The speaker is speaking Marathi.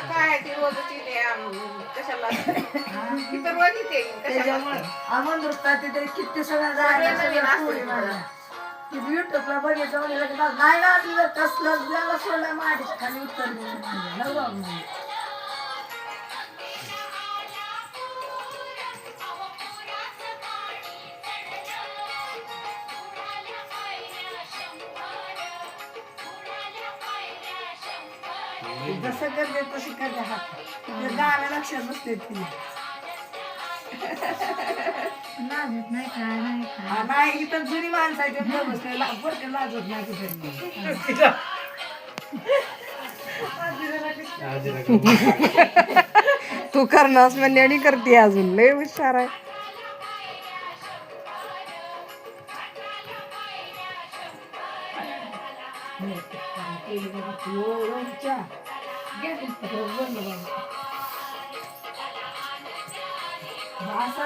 काय ती रोजची कशाला तिथं रोज येते आम्हाला तिथे किती सगळ्या युट्यूबला बघायचं नाही ना कसलं सोडलं माझ्या खाली उत्तर जसं करते तशी करते हात गाणं लक्षात नसते तिला नाही इथं जुनी माणसाच्या बसले लाजत नाही तू करणास म्हणजे आणि करते अजून लय हुशार आहे भाषा